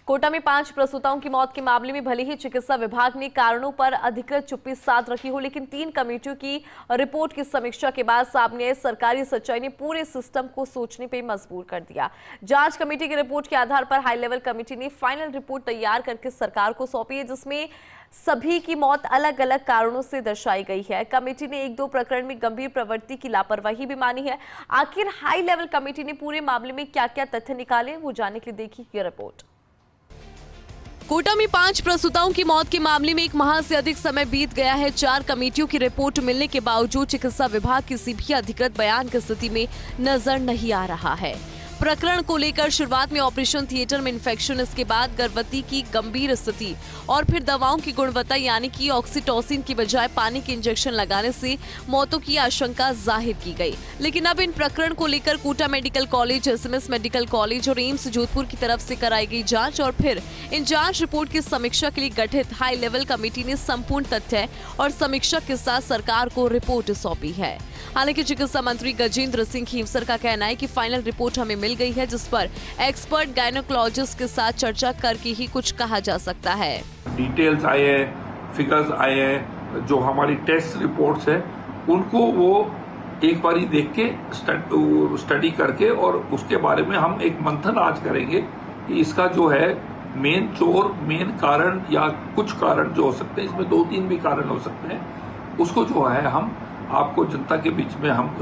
कोटा में 5 प्रसूताओं की मौत के मामले में भले ही चिकित्सा विभाग ने कारणों पर अधिकृत चुप्पी साध रखी हो, लेकिन 3 कमेटियों की रिपोर्ट की समीक्षा के बाद सामने आए सरकारी सच्चाई ने पूरे सिस्टम को सोचने पर मजबूर कर दिया। जांच कमेटी की रिपोर्ट के आधार पर हाई लेवल कमेटी ने फाइनल रिपोर्ट तैयार करके सरकार को सौंपी है, जिसमें सभी की मौत अलग अलग कारणों से दर्शाई गई है। कमेटी ने 1-2 प्रकरण में गंभीर प्रवृत्ति की लापरवाही भी मानी है। आखिर हाई लेवल कमेटी ने पूरे मामले में क्या क्या तथ्य निकाले, वो जानने के लिए देखी ये रिपोर्ट। कोटा में 5 प्रसूताओं की मौत के मामले में 1 माह से अधिक समय बीत गया है। 4 कमेटियों की रिपोर्ट मिलने के बावजूद चिकित्सा विभाग किसी भी अधिकृत बयान की स्थिति में नजर नहीं आ रहा है। प्रकरण को लेकर शुरुआत में ऑपरेशन थिएटर में इन्फेक्शन, इसके बाद गर्भवती की गंभीर स्थिति और फिर दवाओं की गुणवत्ता यानी कि ऑक्सीटोसिन की बजाय पानी के इंजेक्शन लगाने से मौतों की आशंका जाहिर की गई। लेकिन अब इन प्रकरण को लेकर Kota medical college, SMS medical college और एम्स जोधपुर की तरफ से कराई गई जांच और फिर इन जांच रिपोर्ट की समीक्षा के लिए गठित हाई लेवल कमेटी ने संपूर्ण तथ्य और समीक्षा के साथ सरकार को रिपोर्ट सौंपी है। हालांकि चिकित्सा मंत्री गजेंद्र सिंह खीवसर का कहना है कि फाइनल रिपोर्ट हमें मिल गई है, जिस पर एक्सपर्ट गायनोकोलॉजिस्ट के साथ चर्चा करके ही कुछ कहा जा सकता है। डिटेल्स आए हैं, फिगर्स आए हैं, जो हमारी टेस्ट रिपोर्ट्स है उनको वो एक बारी देख के स्टडी करके और उसके बारे में हम एक मंथन आज करेंगे कि इसका जो है मेन कारण या कुछ कारण जो हो सकते हैं, इसमें 2-3 भी कारण हो सकते हैं, उसको जो है हम आपको जनता के बीच में हम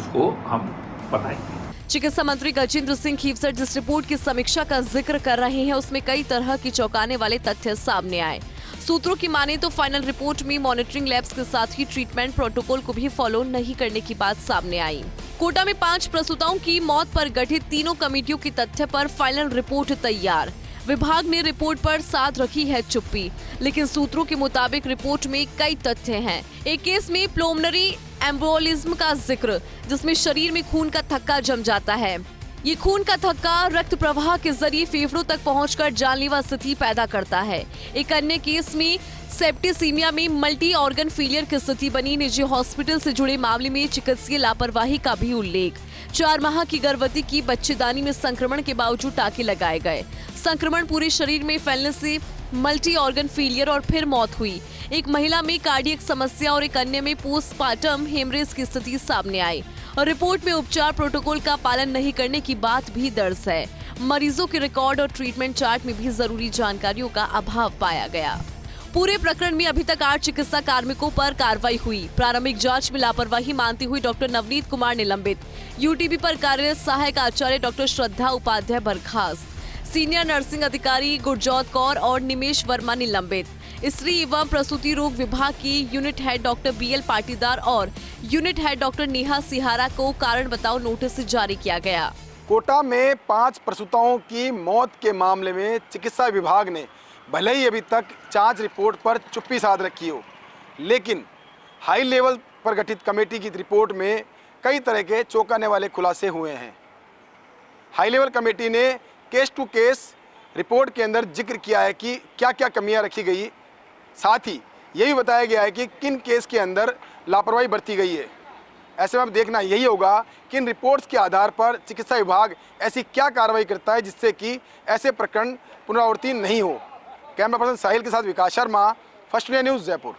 बताएंगे। चिकित्सा मंत्री गजेंद्र सिंह खीवसर जिस रिपोर्ट की समीक्षा का जिक्र कर रहे हैं, उसमें कई तरह की चौंकाने वाले तथ्य सामने आए। सूत्रों की माने तो फाइनल रिपोर्ट में मॉनिटरिंग लैब्स के साथ ही ट्रीटमेंट प्रोटोकॉल को भी फॉलो नहीं करने की बात सामने आई। कोटा में 5 प्रसूताओं की मौत पर गठित तीनों कमेटियों की तथ्य पर फाइनल रिपोर्ट तैयार। विभाग ने रिपोर्ट पर साथ रखी है चुप्पी, लेकिन सूत्रों के मुताबिक रिपोर्ट में कई तथ्य हैं। एक केस में प्लूमनरी एम्बोलिज्म का जिक्र, जिसमें शरीर में खून का थक्का जम जाता है। ये खून का थक्का रक्त प्रवाह के जरिए फेफड़ों तक पहुंचकर जानलेवा स्थिति पैदा करता है। एक अन्य केस में सेप्टिसीमिया में मल्टी ऑर्गन फेलियर की स्थिति बनी। निजी हॉस्पिटल से जुड़े मामले में चिकित्सकीय लापरवाही का भी उल्लेख। 4 माह की गर्भवती की बच्चेदानी में संक्रमण के बावजूद टाँके लगाए गए। संक्रमण पूरे शरीर में फैलने से मल्टी ऑर्गन फेलियर और फिर मौत हुई। एक महिला में कार्डियक समस्या और एक अन्य में पोस्टमार्टम हेमरेज की स्थिति सामने आई और रिपोर्ट में उपचार प्रोटोकॉल का पालन नहीं करने की बात भी दर्ज है। मरीजों के रिकॉर्ड और ट्रीटमेंट चार्ट में भी जरूरी जानकारियों का अभाव पाया गया। पूरे प्रकरण में अभी तक 8 चिकित्सा कार्मिकों पर कार्रवाई हुई। प्रारंभिक जांच में लापरवाही मानती हुई डॉक्टर नवनीत कुमार निलंबित, यूटीबी पर कार्यरत सहायक आचार्य डॉक्टर श्रद्धा उपाध्याय बर्खास्त, सीनियर नर्सिंग अधिकारी गुरजोत कौर और निमेश वर्मा निलंबित, स्त्री एवं प्रसूति रोग विभाग की unit head doctor BL Patidar और unit head doctor Neha Sihara को कारण बताओ नोटिस जारी किया गया। कोटा में 5 प्रसूताओं की मौत के मामले में चिकित्सा विभाग ने भले ही अभी तक जांच रिपोर्ट पर चुप्पी साध रखी हो, लेकिन हाई लेवल पर गठित कमेटी की रिपोर्ट में कई तरह के चौंकाने वाले खुलासे हुए हैं। हाई लेवल कमेटी ने केस टू केस रिपोर्ट के अंदर जिक्र किया है कि क्या क्या कमियां रखी गई, साथ ही ये भी बताया गया है कि किन केस के अंदर लापरवाही बरती गई है। ऐसे में अब देखना यही होगा कि इन रिपोर्ट्स के आधार पर चिकित्सा विभाग ऐसी क्या कार्रवाई करता है जिससे कि ऐसे प्रकरण पुनरावृत्ति नहीं हो। कैमरा पर्सन साहिल के साथ Vikas Sharma, First India News, Jaipur.